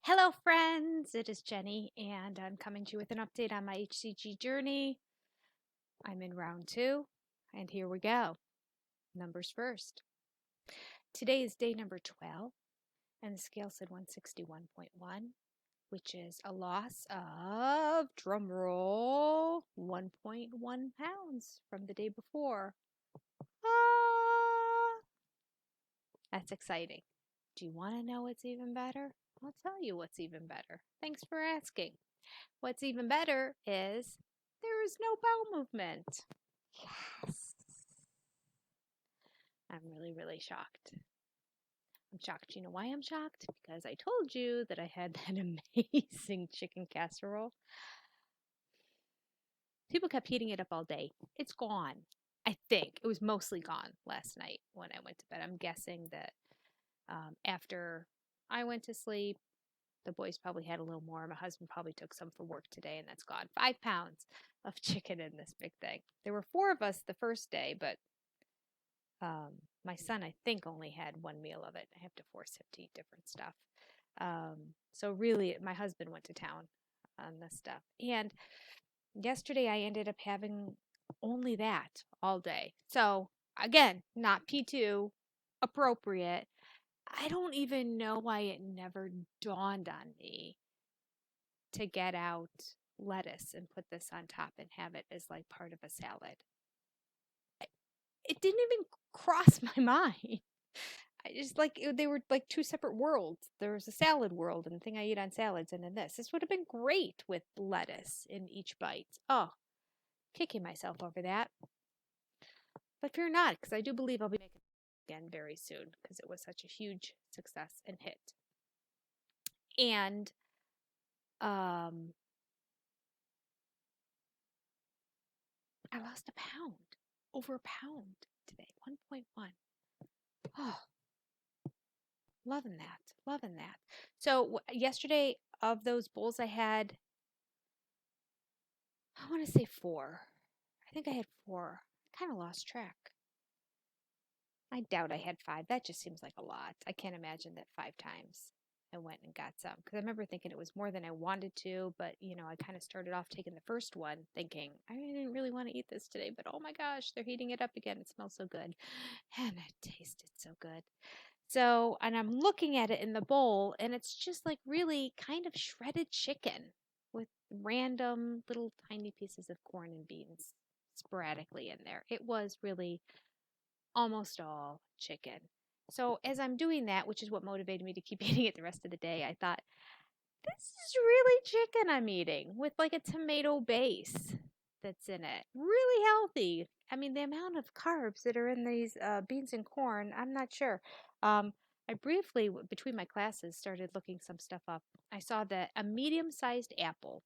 Hello, friends. It is Jenny, and I'm coming to you with an update on my HCG journey. I'm in round 2, and here we go. Numbers first. Today is day number 12, and the scale said 161.1, which is a loss of, drumroll, 1.1 pounds from the day before. Ah, that's exciting. Do you want to know what's even better? I'll tell you what's even better. Thanks for asking. What's even better is there is no bowel movement. Yes. I'm really shocked. I'm shocked. You know why I'm shocked? Because I told you that I had that amazing chicken casserole. People kept heating it up all day. It's gone. I think it was mostly gone last night when I went to bed. I'm guessing that after I went to sleep, the boys probably had a little more. My husband probably took some for work today, and that's gone. 5 pounds of chicken in this big thing. There were 4 of us the first day, but my son, I think, only had 1 meal of it. I have to force him to eat different stuff. So really, my husband went to town on this stuff. And yesterday, I ended up having only that all day. So again, not P2 appropriate. I don't even know why it never dawned on me to get out lettuce and put this on top and have it as like part of a salad. It didn't even cross my mind. I just they were like 2 separate worlds. There was a salad world and the thing I eat on salads, and then this. This would have been great with lettuce in each bite. Oh, kicking myself over that. But fear not, because I do believe I'll be making it again very soon because it was such a huge success and hit. And I lost a pound, over a pound today, 1.1. Oh, loving that, loving that. So yesterday, of those bowls I had, I want to say 4. I think I had 4. I kind of lost track. I doubt I had 5. That just seems like a lot. I can't imagine that 5 times I went and got some. Because I remember thinking it was more than I wanted to. But, I kind of started off taking the first one thinking, I didn't really want to eat this today. But oh my gosh, they're heating it up again. It smells so good. And it tasted so good. So, and I'm looking at it in the bowl, and it's just like really kind of shredded chicken with random little tiny pieces of corn and beans sporadically in there. It was really almost all chicken. So, as I'm doing that, which is what motivated me to keep eating it the rest of the day, I thought, this is really chicken I'm eating with like a tomato base that's in it. Really healthy. I mean, the amount of carbs that are in these beans and corn, I'm not sure. I briefly, between my classes, started looking some stuff up. I saw that a medium-sized apple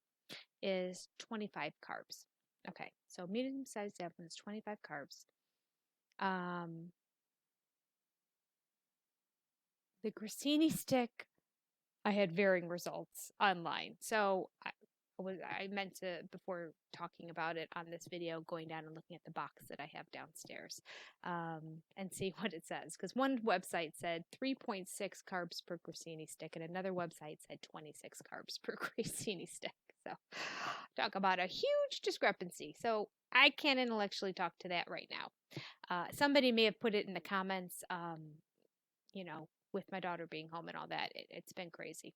is 25 carbs. Okay, so medium-sized apple is 25 carbs. The grissini stick, I had varying results online. So I meant to, before talking about it on this video, going down and looking at the box that I have downstairs and see what it says. Because one website said 3.6 carbs per grissini stick, and another website said 26 carbs per grissini stick. So talk about a huge discrepancy. So I can't intellectually talk to that right now. Somebody may have put it in the comments, with my daughter being home and all that. It's been crazy.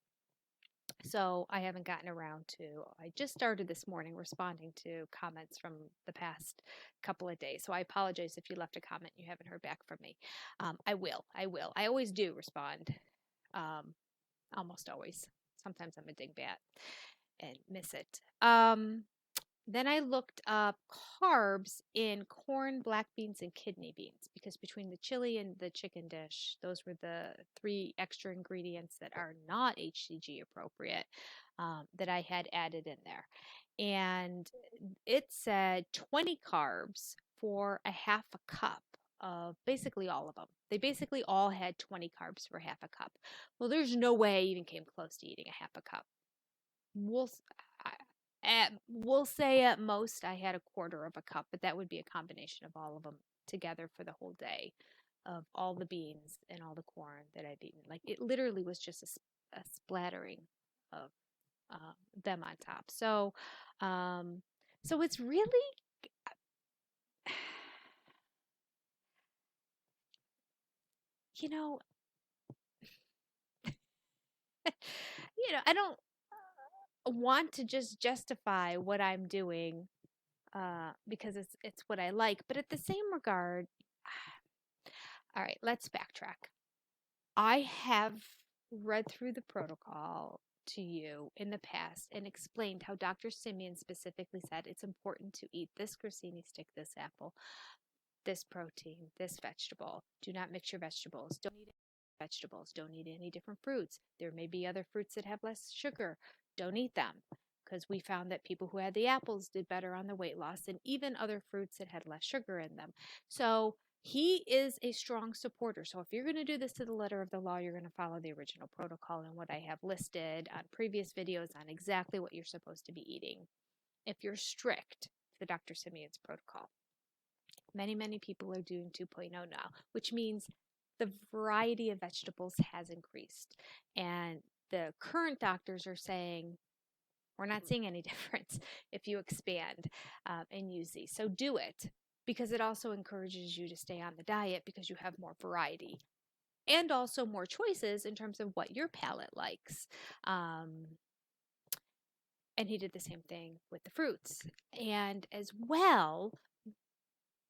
So I haven't gotten around to, I just started this morning responding to comments from the past couple of days. So I apologize if you left a comment and you haven't heard back from me. I will. I always do respond. Almost always. Sometimes I'm a dingbat and miss it. Then I looked up carbs in corn, black beans, and kidney beans because between the chili and the chicken dish, those were the 3 extra ingredients that are not HCG appropriate that I had added in there. And it said 20 carbs for a half a cup of basically all of them. They basically all had 20 carbs for half a cup. Well, there's no way I even came close to eating a half a cup. We'll say at most I had a quarter of a cup, but that would be a combination of all of them together for the whole day of all the beans and all the corn that I've eaten. Like it literally was just a splattering of them on top. So it's really, you know, I don't want to just justify what I'm doing because it's what I like, but at the same regard, all right, let's backtrack. I have read through the protocol to you in the past and explained how Dr. Simeon specifically said it's important to eat this grissini stick, this apple, this protein, this vegetable. Do not mix your vegetables. Don't eat vegetables. Don't eat any different fruits. There may be other fruits that have less sugar. Don't eat them because we found that people who had the apples did better on the weight loss and even other fruits that had less sugar in them. So he is a strong supporter. So if you're going to do this to the letter of the law, you're going to follow the original protocol and what I have listed on previous videos on exactly what you're supposed to be eating if you're strict to Dr. Simeon's protocol. Many people are doing 2.0 now, which means the variety of vegetables has increased. And the current doctors are saying, we're not seeing any difference if you expand and use these. So do it, because it also encourages you to stay on the diet because you have more variety and also more choices in terms of what your palate likes. And he did the same thing with the fruits. And as well,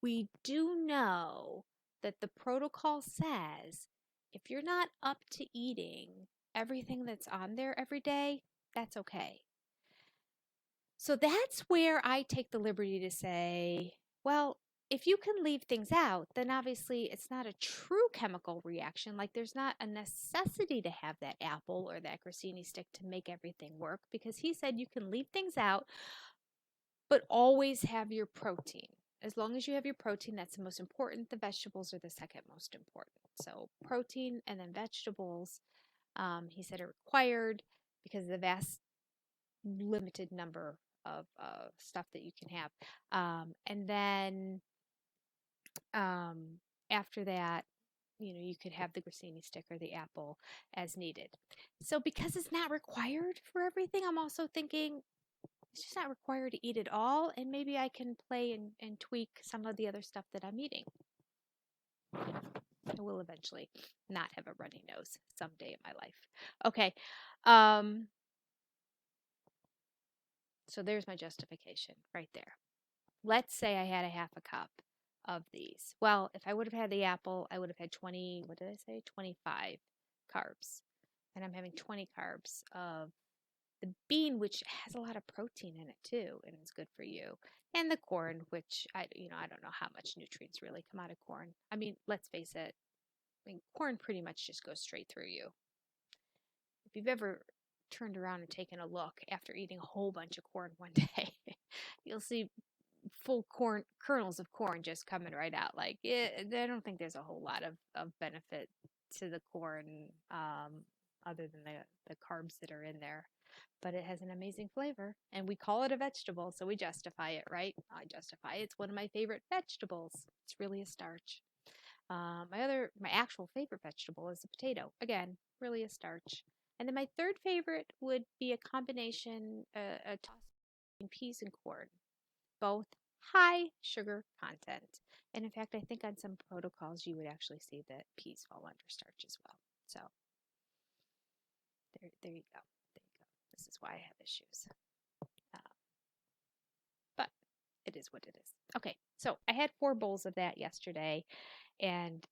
we do know that the protocol says if you're not up to eating everything that's on there every day, that's okay. So that's where I take the liberty to say, well, if you can leave things out, then obviously it's not a true chemical reaction. Like there's not a necessity to have that apple or that grissini stick to make everything work, because he said you can leave things out, but always have your protein. As long as you have your protein, that's the most important. The vegetables are the second most important. So protein and then vegetables, he said, are required because of the vast limited number of stuff that you can have. And then after that, you could have the grissini stick or the apple as needed. So because it's not required for everything, I'm also thinking it's just not required to eat it all, and maybe I can play and tweak some of the other stuff that I'm eating. I will eventually not have a runny nose someday in my life. Okay. So there's my justification right there. Let's say I had a half a cup of these. Well, if I would have had the apple, I would have had 20, what did I say? 25 carbs. And I'm having 20 carbs of the bean, which has a lot of protein in it too, and it's good for you. And the corn, which I don't know how much nutrients really come out of corn. I mean, let's face it. I mean, corn pretty much just goes straight through you. If you've ever turned around and taken a look after eating a whole bunch of corn one day, you'll see full corn kernels of corn just coming right out. Like, I don't think there's a whole lot of benefit to the corn other than the carbs that are in there. But it has an amazing flavor, and we call it a vegetable, so we justify it, right? I justify it. It's one of my favorite vegetables. It's really a starch. My actual favorite vegetable is a potato. Again, really a starch. And then my third favorite would be a combination, a toss between peas and corn, both high sugar content. And in fact, I think on some protocols you would actually see that peas fall under starch as well. So there you go. This is why I have issues. But it is what it is. Okay, so I had 4 bowls of that yesterday and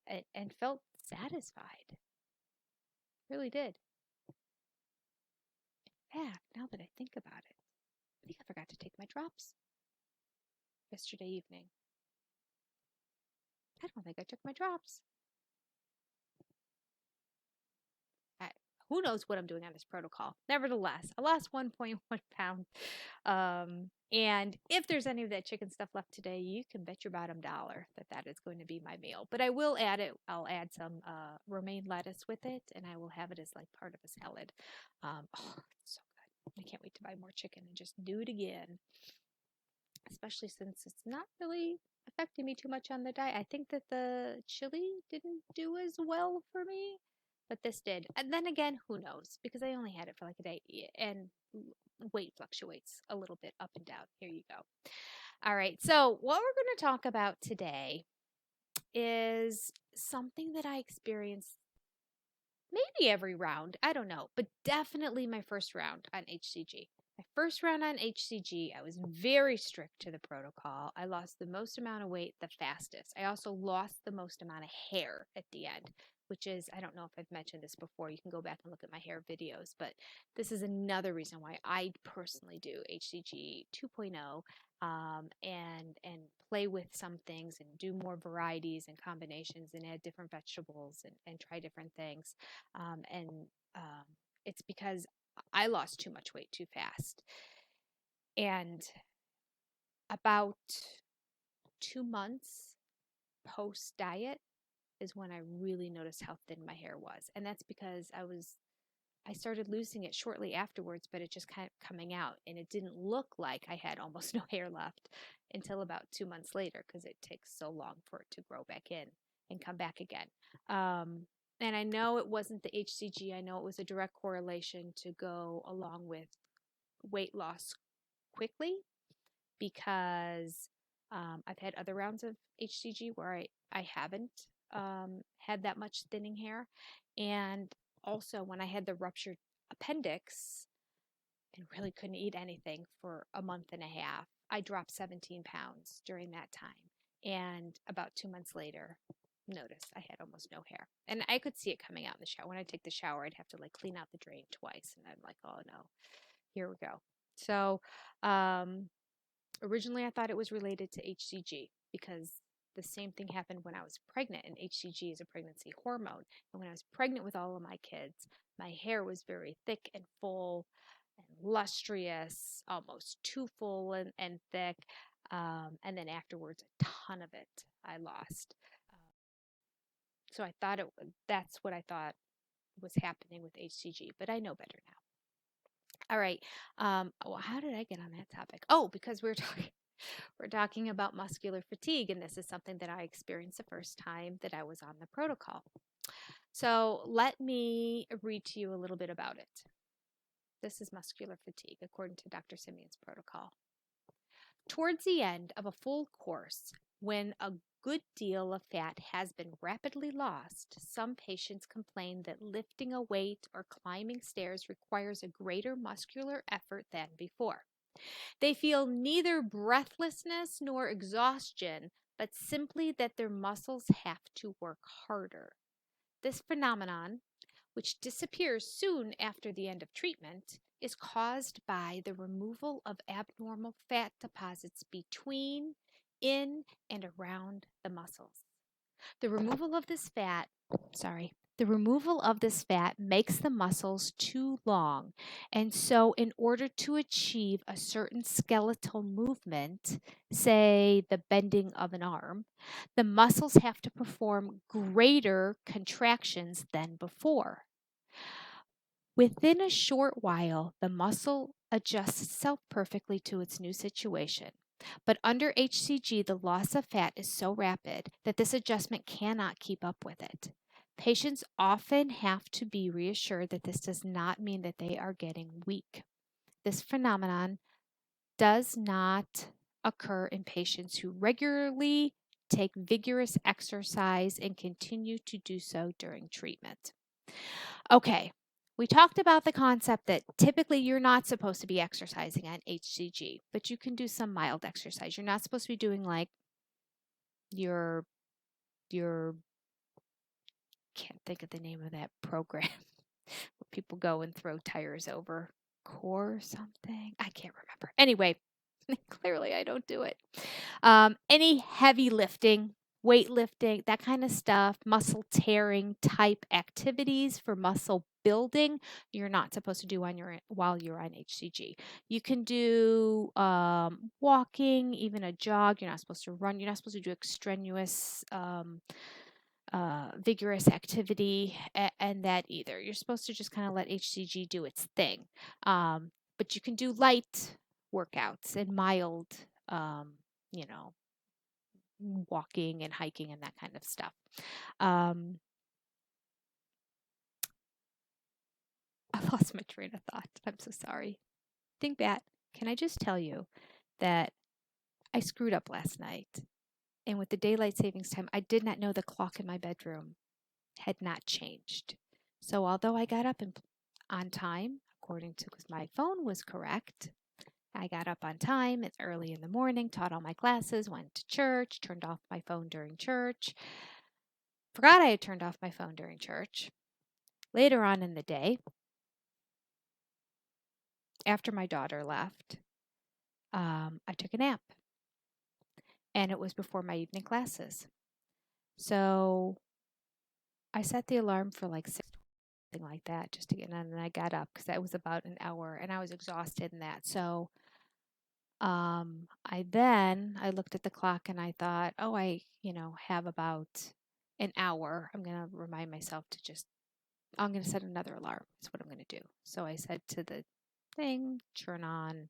felt satisfied. Really did. In fact, now that I think about it, I think I forgot to take my drops yesterday evening. I don't think I took my drops. Who knows what I'm doing on this protocol. Nevertheless, I lost 1.1 pounds. And if there's any of that chicken stuff left today, you can bet your bottom dollar that is going to be my meal. But I will add it. I'll add some romaine lettuce with it, and I will have it as like part of a salad. It's so good. I can't wait to buy more chicken and just do it again. Especially since it's not really affecting me too much on the diet. I think that the chili didn't do as well for me but this did. And then again, who knows? Because I only had it for like a day, and weight fluctuates a little bit up and down. Here you go. All right. So, what we're going to talk about today is something that I experienced maybe every round. I don't know, but definitely my first round on HCG. My first round on HCG, I was very strict to the protocol. I lost the most amount of weight the fastest. I also lost the most amount of hair at the end, which is, I don't know if I've mentioned this before. You can go back and look at my hair videos, but this is another reason why I personally do HCG 2.0, and play with some things and do more varieties and combinations and add different vegetables and try different things. And it's because I lost too much weight too fast. And about 2 months post diet is when I really noticed how thin my hair was. And that's because I started losing it shortly afterwards, but it just kind of coming out, and it didn't look like I had almost no hair left until about 2 months later, because it takes so long for it to grow back in and come back again. And I know it wasn't the HCG. I know it was a direct correlation to go along with weight loss quickly, because I've had other rounds of HCG where I haven't had that much thinning hair. And also, when I had the ruptured appendix and really couldn't eat anything for a month and a half, I dropped 17 pounds during that time. And about 2 months later, noticed I had almost no hair. And I could see it coming out in the shower. When I take the shower, I'd have to like clean out the drain twice. And I'm like, oh no, here we go. So, originally, I thought it was related to HCG because the same thing happened when I was pregnant, and HCG is a pregnancy hormone. And when I was pregnant with all of my kids, my hair was very thick and full and lustrous, almost too full and thick. And then afterwards, a ton of it I lost. So I thought that's what I thought was happening with HCG, but I know better now. All right. Well, how did I get on that topic? Oh, because we're talking about muscular fatigue, and this is something that I experienced the first time that I was on the protocol. So let me read to you a little bit about it. This is muscular fatigue, according to Dr. Simeon's protocol. Towards the end of a full course, when a good deal of fat has been rapidly lost, some patients complain that lifting a weight or climbing stairs requires a greater muscular effort than before. They feel neither breathlessness nor exhaustion, but simply that their muscles have to work harder. This phenomenon, which disappears soon after the end of treatment, is caused by the removal of abnormal fat deposits between, in, and around the muscles. The removal of this fat, makes the muscles too long. And so in order to achieve a certain skeletal movement, say the bending of an arm, the muscles have to perform greater contractions than before. Within a short while, the muscle adjusts itself perfectly to its new situation. But under HCG, the loss of fat is so rapid that this adjustment cannot keep up with it. Patients often have to be reassured that this does not mean that they are getting weak. This phenomenon does not occur in patients who regularly take vigorous exercise and continue to do so during treatment. Okay, we talked about the concept that typically you're not supposed to be exercising on HCG, but you can do some mild exercise. You're not supposed to be doing like your can't think of the name of that program where people go and throw tires over core or something. I can't remember. Anyway, clearly I don't do it. Any heavy lifting, weightlifting, that kind of stuff, muscle tearing type activities for muscle building, you're not supposed to do while you're on HCG. You can do walking, even a jog. You're not supposed to run. You're not supposed to do extraneous vigorous activity and that either. You're supposed to just kind of let HCG do its thing. But you can do light workouts and mild, walking and hiking and that kind of stuff. I've lost my train of thought. I'm so sorry. Think back. Can I just tell you that I screwed up last night? And with the daylight savings time, I did not know the clock in my bedroom had not changed. So although I got up on time, according to because my phone was correct, I got up on time. It's early in the morning, taught all my classes, went to church, turned off my phone during church. Forgot I had turned off my phone during church. Later on in the day, after my daughter left, I took a nap. And it was before my evening classes. So I set the alarm for like 6, something like that, just to get in. And then I got up because that was about an hour and I was exhausted in that. So I looked at the clock and I thought, oh, I have about an hour. I'm going to remind myself I'm going to set another alarm. That's what I'm going to do. So I said to the thing, turn on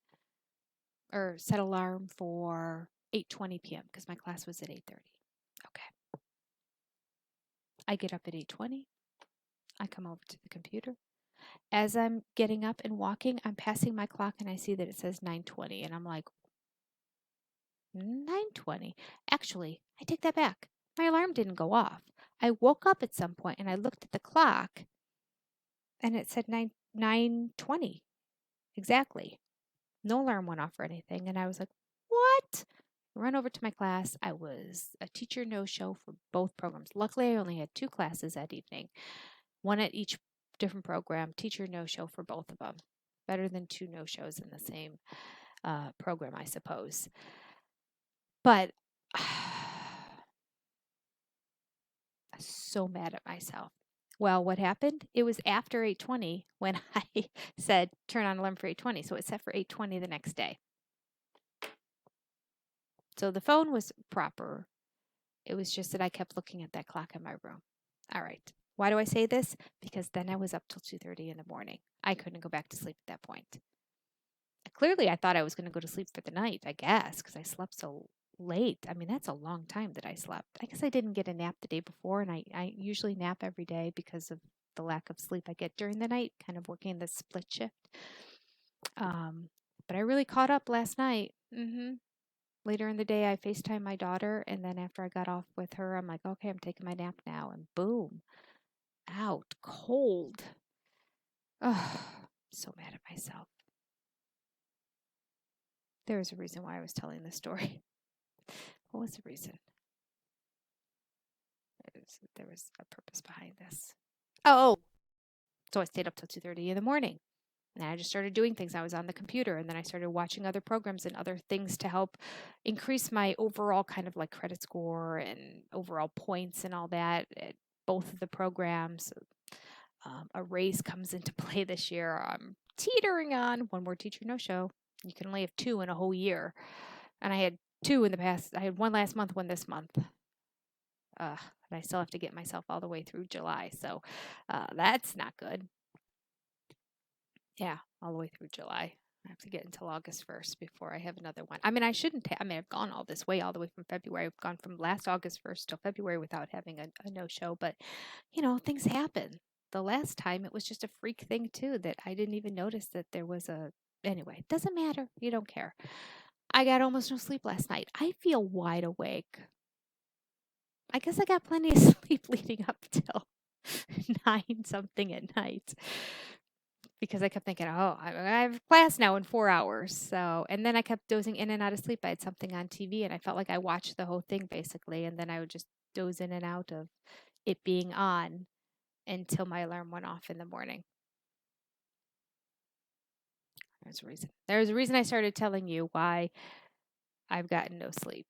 or set alarm for 8:20 p.m. because my class was at 8:30. Okay. I get up at 8:20. I come over to the computer. As I'm getting up and walking, I'm passing my clock and I see that it says 9:20 and I'm like, 9:20. Actually, I take that back. My alarm didn't go off. I woke up at some point and I looked at the clock and it said 9:20. Exactly. No alarm went off or anything and I was like, "What?" Run over to my class. I was a teacher no-show for both programs. Luckily, I only had 2 classes that evening. One at each different program, teacher no-show for both of them. Better than 2 no-shows in the same program, I suppose. But I'm so mad at myself. Well, what happened? It was after 8:20 when I said turn on alarm for 8:20. So it's set for 8:20 the next day. So the phone was proper. It was just that I kept looking at that clock in my room. All right. Why do I say this? Because then I was up till 2:30 in the morning. I couldn't go back to sleep at that point. Clearly, I thought I was going to go to sleep for the night, I guess, because I slept so late. I mean, that's a long time that I slept. I guess I didn't get a nap the day before, and I usually nap every day because of the lack of sleep I get during the night, kind of working the split shift. But I really caught up last night. Later in the day, I FaceTimed my daughter, and then after I got off with her, I'm like, okay, I'm taking my nap now, and boom, out cold. Oh, so mad at myself. There was a reason why I was telling this story. What was the reason? There was a purpose behind this. Oh, so I stayed up till 2:30 in the morning. And I just started doing things. I was on the computer and then I started watching other programs and other things to help increase my overall kind of like credit score and overall points and all that at both of the programs. A raise comes into play this year. I'm teetering on one more teacher no show. You can only have 2 in a whole year. And I had 2 in the past. I had 1 last month, 1 this month. And I still have to get myself all the way through July. So that's not good. Yeah, all the way through July. I have to get until August 1st before I have another one. I mean, I shouldn't I mean, I've gone all this way, all the way from February. I've gone from last August 1st till February without having a no-show. But, things happen. The last time it was just a freak thing, too, that I didn't even notice that there was anyway, it doesn't matter. You don't care. I got almost no sleep last night. I feel wide awake. I guess I got plenty of sleep leading up till 9 something at night. Because I kept thinking, oh, I have class now in 4 hours. So, and then I kept dozing in and out of sleep. I had something on TV and I felt like I watched the whole thing basically. And then I would just doze in and out of it being on until my alarm went off in the morning. There's a reason. There's a reason I started telling you why I've gotten no sleep.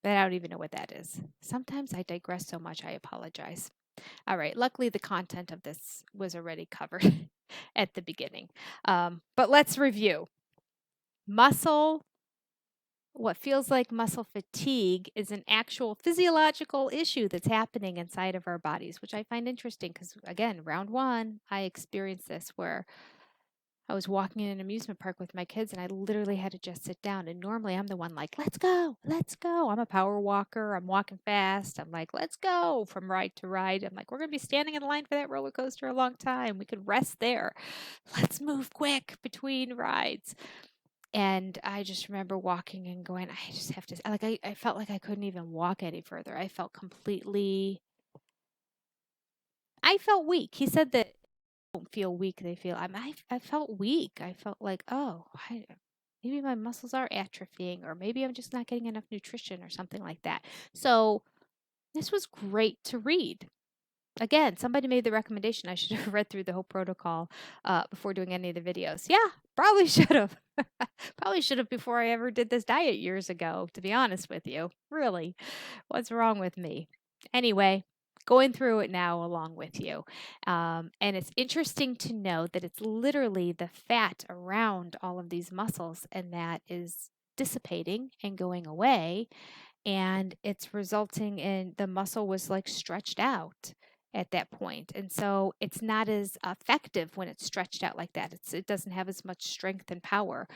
But I don't even know what that is. Sometimes I digress so much, I apologize. All right. Luckily, the content of this was already covered at the beginning. But let's review. What feels like muscle fatigue is an actual physiological issue that's happening inside of our bodies, which I find interesting because, again, round 1, I experienced this where I was walking in an amusement park with my kids and I literally had to just sit down. And normally I'm the one like, let's go, let's go. I'm a power walker. I'm walking fast. I'm like, let's go from ride to ride. I'm like, we're going to be standing in line for that roller coaster a long time. We could rest there. Let's move quick between rides. And I just remember walking and going, I just have to, like, I felt like I couldn't even walk any further. I felt weak. He said that don't feel weak, they feel I felt weak. I felt like, oh, maybe my muscles are atrophying, or maybe I'm just not getting enough nutrition or something like that. So this was great to read. Again, somebody made the recommendation I should have read through the whole protocol before doing any of the videos. Yeah, probably should have. Probably should have before I ever did this diet years ago, to be honest with you. Really, what's wrong with me? Anyway, going through it now along with you. And it's interesting to know that it's literally the fat around all of these muscles, and that is dissipating and going away. And it's resulting in the muscle was like stretched out at that point. And so it's not as effective when it's stretched out like that. It doesn't have as much strength and power,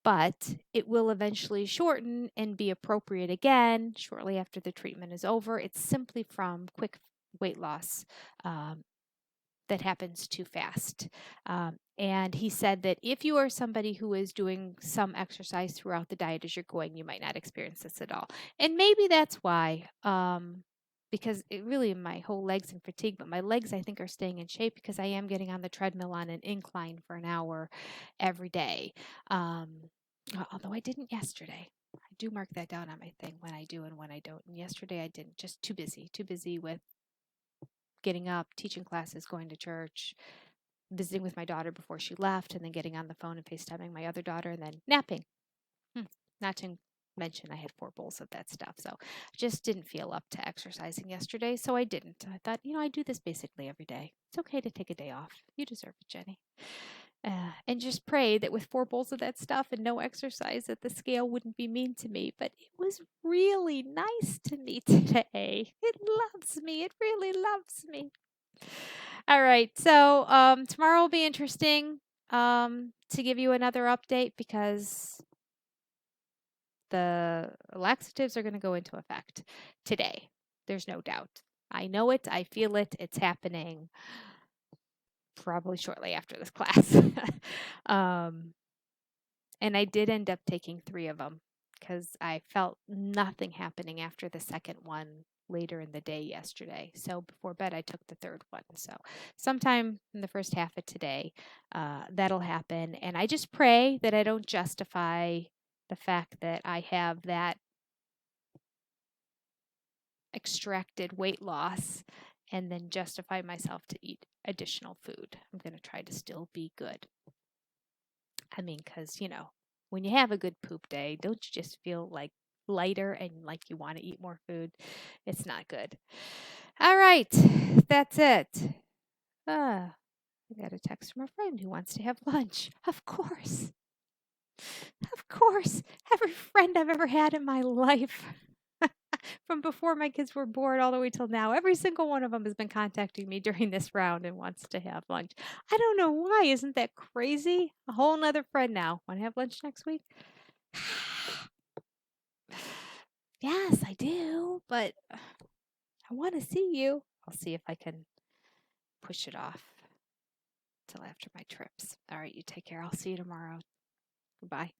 but it will eventually shorten and be appropriate again shortly after the treatment is over. It's simply from quick weight loss that happens too fast. And he said that if you are somebody who is doing some exercise throughout the diet as you're going, you might not experience this at all. And maybe that's why, because it really my whole legs and fatigue, but my legs I think are staying in shape because I am getting on the treadmill on an incline for an hour every day. Although I didn't yesterday. I do mark that down on my thing when I do and when I don't. And yesterday I didn't, just too busy with getting up, teaching classes, going to church, visiting with my daughter before she left, and then getting on the phone and FaceTiming my other daughter, and then napping. Not to mention I had 4 bowls of that stuff. So I just didn't feel up to exercising yesterday, so I didn't. I thought, I do this basically every day. It's okay to take a day off. You deserve it, Jenny. And just pray that with 4 bowls of that stuff and no exercise that the scale wouldn't be mean to me. But it was really nice to me today. It loves me. It really loves me. All right. So tomorrow will be interesting to give you another update because the laxatives are going to go into effect today. There's no doubt. I know it. I feel it. It's happening probably shortly after this class. And I did end up taking 3 of them because I felt nothing happening after the second one later in the day yesterday. So before bed, I took the 3rd one. So sometime in the first half of today, that'll happen. And I just pray that I don't justify the fact that I have that extracted weight loss and then justify myself to eat additional food. I'm going to try to still be good. I mean, because, when you have a good poop day, don't you just feel like lighter and like you want to eat more food? It's not good. All right, that's it. I got a text from a friend who wants to have lunch. Of course. Of course. Every friend I've ever had in my life. From before my kids were born all the way till now, every single one of them has been contacting me during this round and wants to have lunch. I don't know why. Isn't that crazy? A whole nother friend now. Want to have lunch next week? Yes, I do, but I want to see you. I'll see if I can push it off till after my trips. All right, you take care. I'll see you tomorrow. Goodbye.